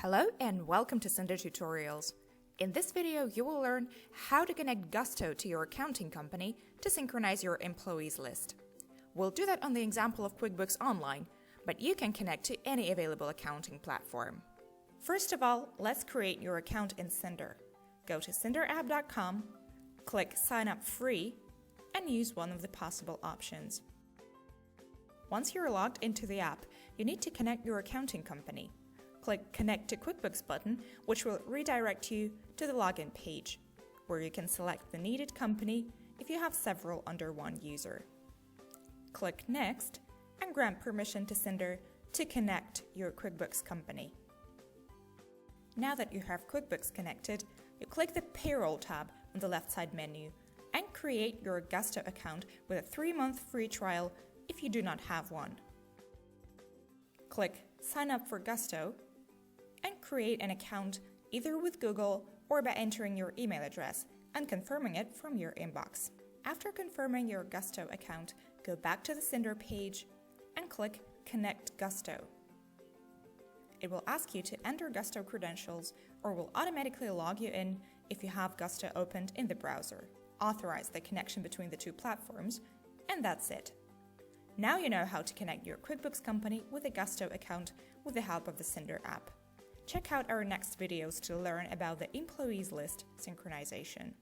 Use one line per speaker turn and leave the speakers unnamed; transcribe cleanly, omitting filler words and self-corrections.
Hello and welcome to Synder Tutorials. In this video, you will learn how to connect Gusto to your accounting company to synchronize your employees list. We'll do that on the example of QuickBooks Online, but you can connect to any available accounting platform. First of all, let's create your account in Synder. Go to synderapp.com, click Sign Up Free, and use one of the possible options. Once you're logged into the app, you need to connect your accounting company. Click Connect to QuickBooks button, which will redirect you to the login page, where you can select the needed company if you have several under one user. Click Next and grant permission to Synder to connect your QuickBooks company. Now that you have QuickBooks connected, you click the Payroll tab on the left side menu and create your Gusto account with a 3-month free trial if you do not have one. Click Sign Up for Gusto and create an account either with Google or by entering your email address and confirming it from your inbox. After confirming your Gusto account, go back to the Synder page and click Connect Gusto. It will ask you to enter Gusto credentials or will automatically log you in if you have Gusto opened in the browser. Authorize the connection between the two platforms, and that's it. Now you know how to connect your QuickBooks company with a Gusto account with the help of the Synder app. Check out our next videos to learn about the employees list synchronization.